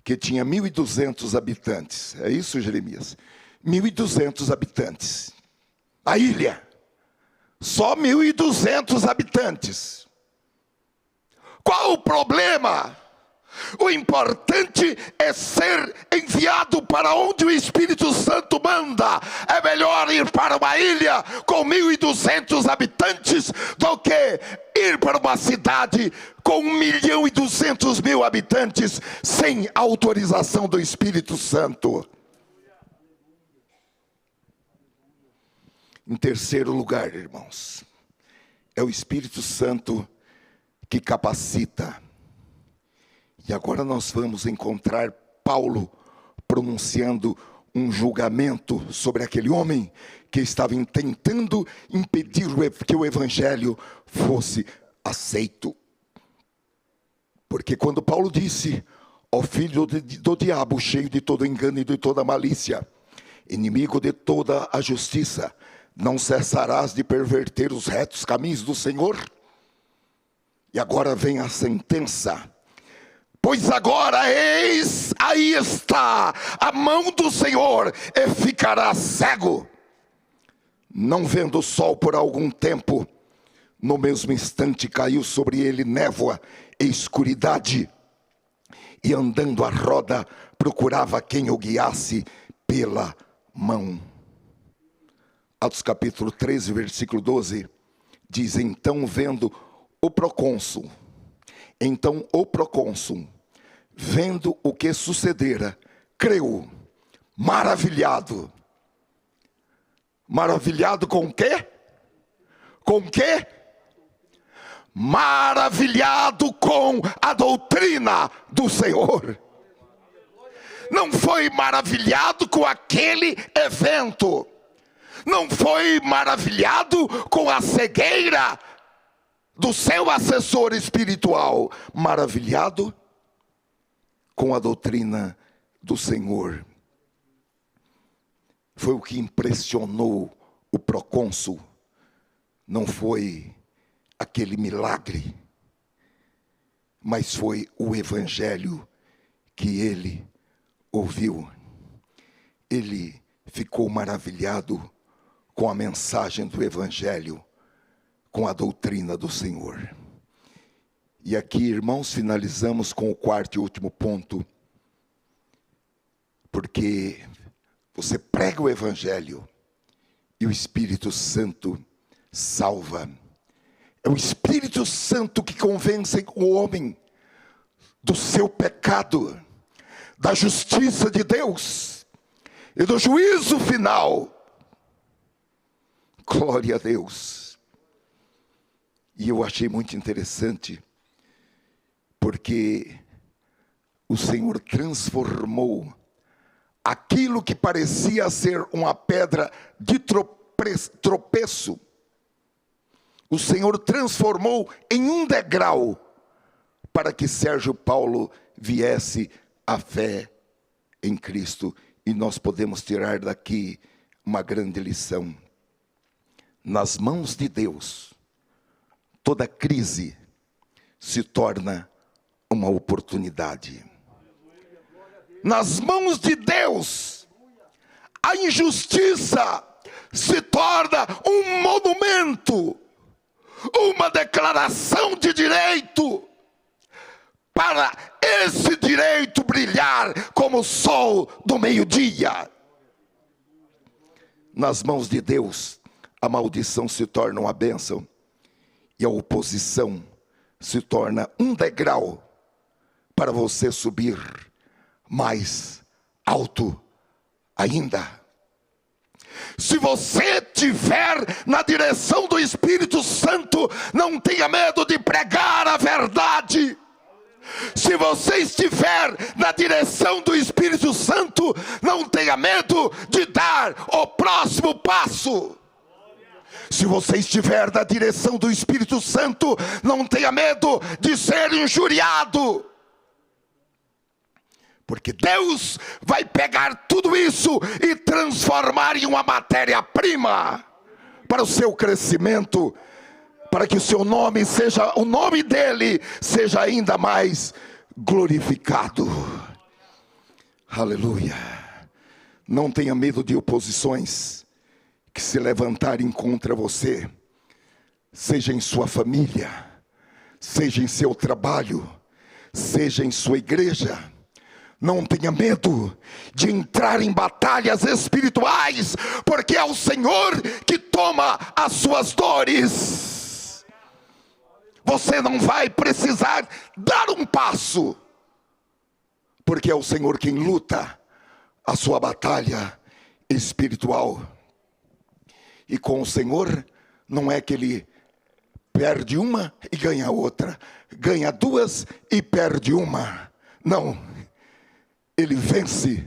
que tinha 1.200 habitantes. É isso, Jeremias? 1.200 habitantes. A ilha. Só 1.200 habitantes. Qual o problema? O importante é ser enviado para onde o Espírito Santo manda. É melhor ir para uma ilha com 1.200 habitantes do que ir para uma cidade com 1.200.000 habitantes sem autorização do Espírito Santo. Em terceiro lugar, irmãos, é o Espírito Santo que capacita. E agora nós vamos encontrar Paulo pronunciando um julgamento sobre aquele homem que estava tentando impedir que o evangelho fosse aceito. Porque quando Paulo disse: ó filho do diabo, cheio de todo engano e de toda malícia, inimigo de toda a justiça, não cessarás de perverter os retos caminhos do Senhor? E agora vem a sentença: pois agora eis, aí está a mão do Senhor, e ficará cego, não vendo o sol por algum tempo. No mesmo instante caiu sobre ele névoa e escuridade, e andando à roda procurava quem o guiasse pela mão. Atos capítulo 13, versículo 12, diz: então vendo o procônsul, vendo o que sucedera, creu, maravilhado. Maravilhado com o quê? Com o quê? Maravilhado com a doutrina do Senhor. Não foi maravilhado com aquele evento. Não foi maravilhado com a cegueira do seu assessor espiritual. Maravilhado com a doutrina do Senhor. Foi o que impressionou o procônsul. Não foi aquele milagre, mas foi o evangelho que ele ouviu. Ele ficou maravilhado com a mensagem do evangelho, com a doutrina do Senhor. E aqui, irmãos, finalizamos com o quarto e último ponto, porque você prega o evangelho e o Espírito Santo salva. É o Espírito Santo que convence o homem do seu pecado, da justiça de Deus e do juízo final. Glória a Deus. E eu achei muito interessante, porque o Senhor transformou aquilo que parecia ser uma pedra de tropeço. O Senhor transformou em um degrau para que Sérgio Paulo viesse à fé em Cristo. E nós podemos tirar daqui uma grande lição. Nas mãos de Deus, toda crise se torna uma oportunidade. Nas mãos de Deus, a injustiça se torna um monumento, uma declaração de direito, para esse direito brilhar como o sol do meio-dia. Nas mãos de Deus, a maldição se torna uma bênção, e a oposição se torna um degrau para você subir mais alto ainda. Se você estiver na direção do Espírito Santo, não tenha medo de pregar a verdade. Se você estiver na direção do Espírito Santo, não tenha medo de dar o próximo passo. Se você estiver na direção do Espírito Santo, não tenha medo de ser injuriado. Porque Deus vai pegar tudo isso e transformar em uma matéria-prima para o seu crescimento, para que o seu nome seja, o nome dele seja ainda mais glorificado. Aleluia. Não tenha medo de oposições que se levantarem contra você, seja em sua família, seja em seu trabalho, seja em sua igreja. Não tenha medo de entrar em batalhas espirituais, porque é o Senhor que toma as suas dores. Você não vai precisar dar um passo, porque é o Senhor quem luta a sua batalha espiritual. E com o Senhor, não é que ele perde uma e ganha outra, ganha duas e perde uma. Não. Ele vence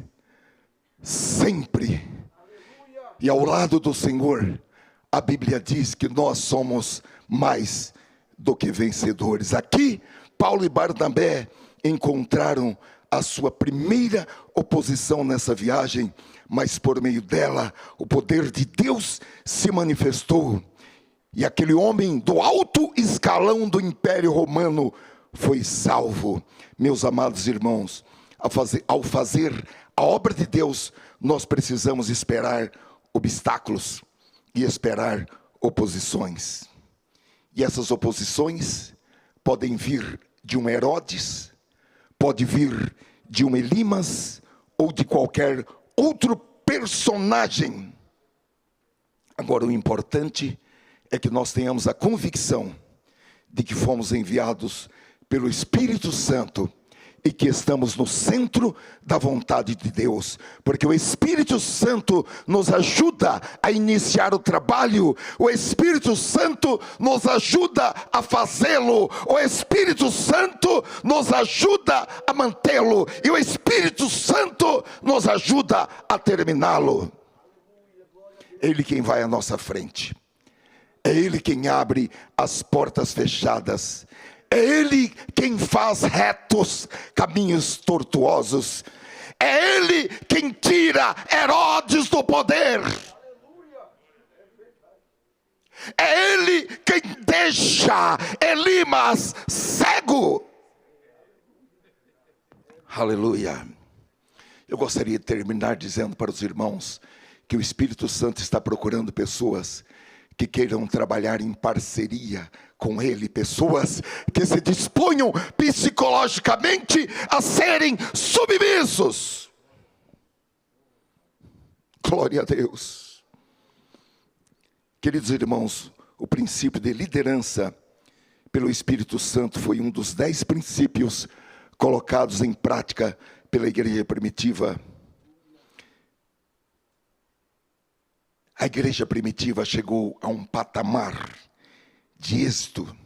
sempre. E ao lado do Senhor, a Bíblia diz que nós somos mais do que vencedores. Aqui, Paulo e Barnabé encontraram a sua primeira oposição nessa viagem, mas por meio dela, o poder de Deus se manifestou. E aquele homem do alto escalão do Império Romano foi salvo. Meus amados irmãos, ao fazer a obra de Deus, nós precisamos esperar obstáculos e esperar oposições. E essas oposições podem vir de um Herodes, pode vir de um Elimas ou de qualquer outro personagem. Agora, o importante é que nós tenhamos a convicção de que fomos enviados pelo Espírito Santo e que estamos no centro da vontade de Deus, porque o Espírito Santo nos ajuda a iniciar o trabalho, o Espírito Santo nos ajuda a fazê-lo, o Espírito Santo nos ajuda a mantê-lo, e o Espírito Santo nos ajuda a terminá-lo. É Ele quem vai à nossa frente, é Ele quem abre as portas fechadas, é Ele quem faz retos caminhos tortuosos. É Ele quem tira Herodes do poder. É Ele quem deixa Elimas cego. Aleluia. Eu gostaria de terminar dizendo para os irmãos que o Espírito Santo está procurando pessoas que queiram trabalhar em parceria com Ele, pessoas que se disponham psicologicamente a serem submissos. Glória a Deus. Queridos irmãos, o princípio de liderança pelo Espírito Santo foi um dos 10 princípios colocados em prática pela igreja primitiva. A igreja primitiva chegou a um patamar de êxito,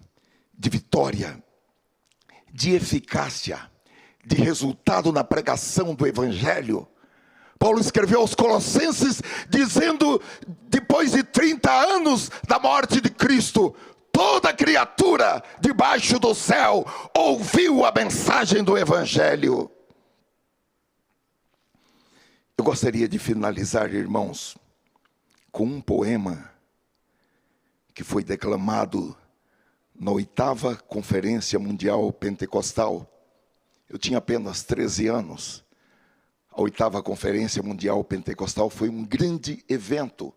de vitória, de eficácia, de resultado na pregação do Evangelho. Paulo escreveu aos Colossenses dizendo, depois de 30 anos da morte de Cristo, toda criatura debaixo do céu ouviu a mensagem do Evangelho. Eu gostaria de finalizar, irmãos, com um poema que foi declamado na 8ª Conferência Mundial Pentecostal. Eu tinha apenas 13 anos. A 8ª Conferência Mundial Pentecostal foi um grande evento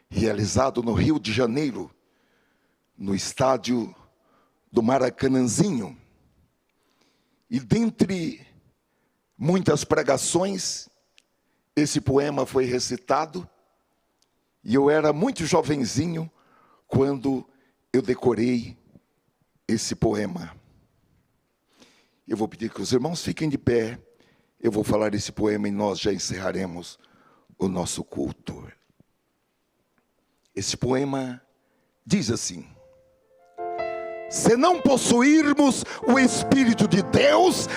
realizado no Rio de Janeiro, no estádio do Maracanãzinho. E dentre muitas pregações, esse poema foi recitado. E eu era muito jovenzinho quando eu decorei esse poema. Eu vou pedir que os irmãos fiquem de pé. Eu vou falar esse poema e nós já encerraremos o nosso culto. Esse poema diz assim: se não possuirmos o Espírito de Deus,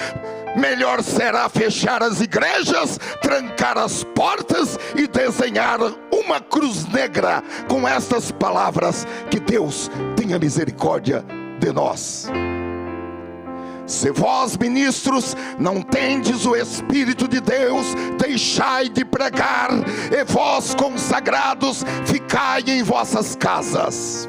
melhor será fechar as igrejas, trancar as portas e desenhar uma cruz negra com estas palavras: que Deus tenha misericórdia de nós. Se vós, ministros, não tendes o Espírito de Deus, deixai de pregar, e vós, consagrados, ficai em vossas casas.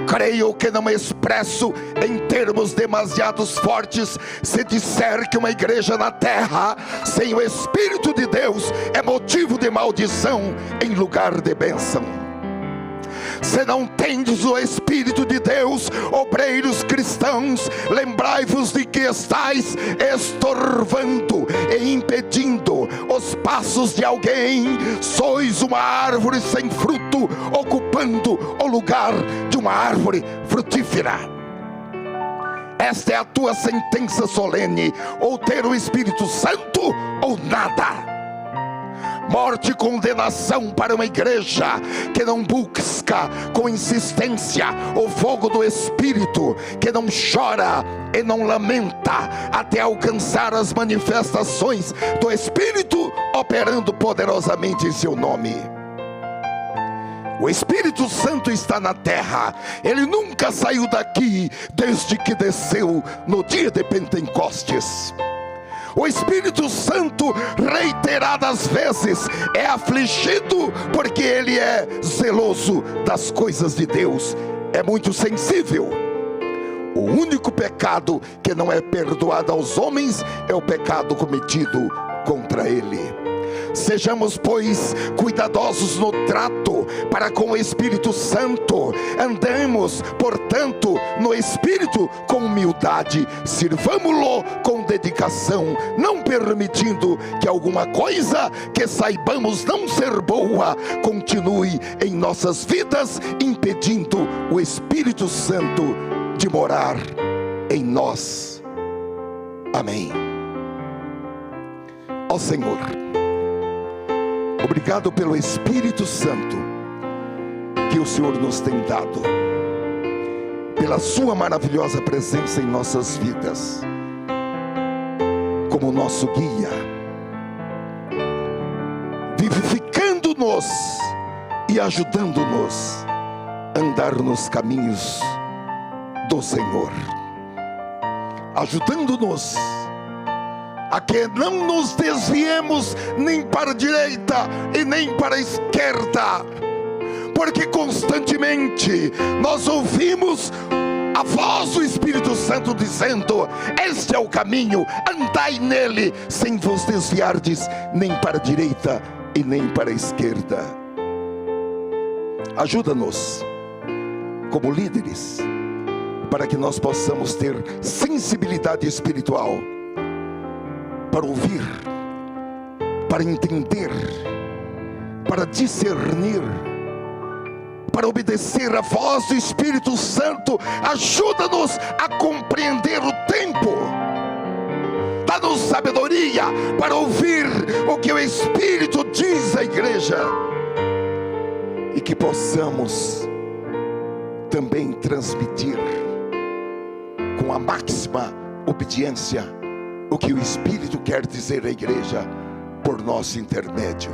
Creio que não expresso em termos demasiado fortes se disser que uma igreja na terra sem o Espírito de Deus é motivo de maldição em lugar de bênção. Se não tendes o Espírito de Deus, obreiros cristãos, lembrai-vos de que estáis estorvando e impedindo os passos de alguém. Sois uma árvore sem fruto, ocupando o lugar de uma árvore frutífera. Esta é a tua sentença solene: ou ter o Espírito Santo ou nada. morte e condenação para uma igreja que não busca com insistência o fogo do Espírito, que não chora e não lamenta até alcançar as manifestações do Espírito operando poderosamente em seu nome. O Espírito Santo está na terra. Ele nunca saiu daqui desde que desceu no dia de Pentecostes. O Espírito Santo reiteradas vezes é afligido porque ele é zeloso das coisas de Deus, é muito sensível. O único pecado que não é perdoado aos homens é o pecado cometido contra ele. Sejamos, pois, cuidadosos no trato para com o Espírito Santo. Andemos, portanto, no Espírito com humildade. Sirvamo-lo com dedicação, não permitindo que alguma coisa que saibamos não ser boa continue em nossas vidas, impedindo o Espírito Santo de morar em nós. Amém. Ó Senhor, obrigado pelo Espírito Santo que o Senhor nos tem dado, pela sua maravilhosa presença em nossas vidas, como nosso guia, vivificando-nos e ajudando-nos a andar nos caminhos do Senhor, ajudando-nos a que não nos desviemos nem para a direita e nem para a esquerda, porque constantemente nós ouvimos a voz do Espírito Santo dizendo: este é o caminho, andai nele, sem vos desviardes nem para a direita e nem para a esquerda. Ajuda-nos como líderes, para que nós possamos ter sensibilidade espiritual para ouvir, para entender, para discernir, para obedecer a voz do Espírito Santo. Ajuda-nos a compreender o tempo. Dá-nos sabedoria para ouvir o que o Espírito diz à igreja, e que possamos também transmitir com a máxima obediência o que o Espírito quer dizer à igreja por nosso intermédio.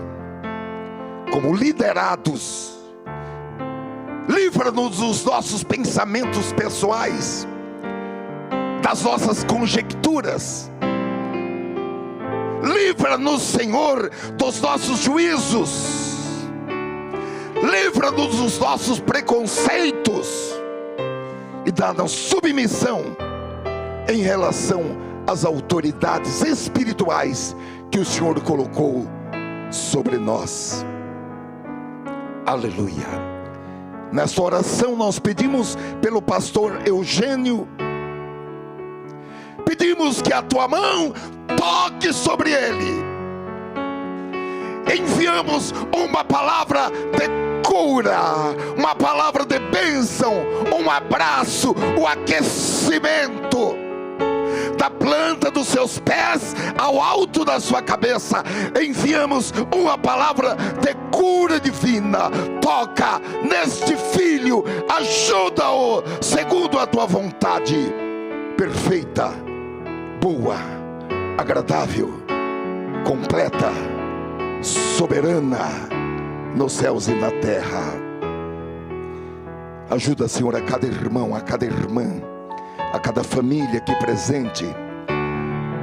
Como liderados, livra-nos dos nossos pensamentos pessoais, das nossas conjecturas. Livra-nos, Senhor, dos nossos juízos. Livra-nos dos nossos preconceitos e dá-nos submissão em relação as autoridades espirituais que o Senhor colocou sobre nós. Aleluia. Nesta oração nós pedimos pelo pastor Eugênio, pedimos que a tua mão toque sobre ele. Enviamos uma palavra de cura, uma palavra de bênção, um abraço, um aquecimento da planta dos seus pés ao alto da sua cabeça. Enviamos uma palavra de cura divina. Toca neste filho, ajuda-o segundo a tua vontade perfeita, boa, agradável, completa, soberana nos céus e na terra. Ajuda, Senhor, a cada irmão, a cada irmã, a cada família aqui presente,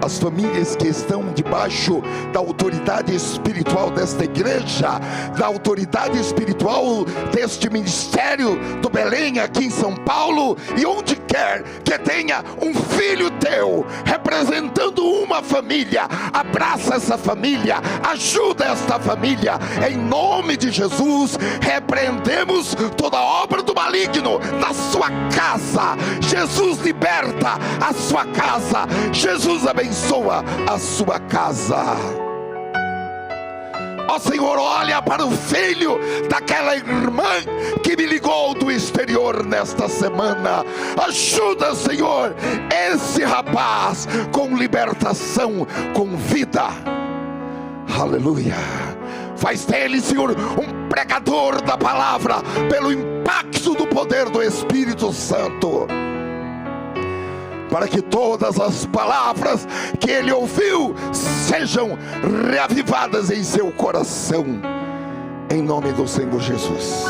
as famílias que estão debaixo da autoridade espiritual desta igreja, da autoridade espiritual deste ministério do Belém aqui em São Paulo, e onde quer que tenha um filho teu representando uma família, abraça essa família, ajuda esta família, em nome de Jesus. Repreendemos toda obra do maligno na sua casa. Jesus liberta a sua casa, Jesus abençoa a sua casa. Ó Senhor, olha para o filho daquela irmã que me ligou do exterior nesta semana. Ajuda, Senhor, esse rapaz com libertação, com vida. Aleluia. Faz dele, Senhor, um pregador da palavra, pelo impacto do poder do Espírito Santo, para que todas as palavras que ele ouviu sejam reavivadas em seu coração, em nome do Senhor Jesus.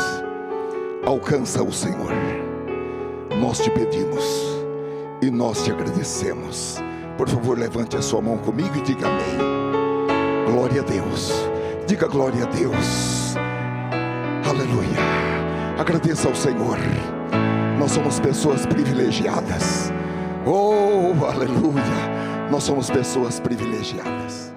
Alcança o Senhor, nós te pedimos e nós te agradecemos. Por favor, levante a sua mão comigo e diga amém. Glória a Deus. Diga glória a Deus. Aleluia. Agradeça ao Senhor. Nós somos pessoas privilegiadas. Oh, aleluia. Nós somos pessoas privilegiadas.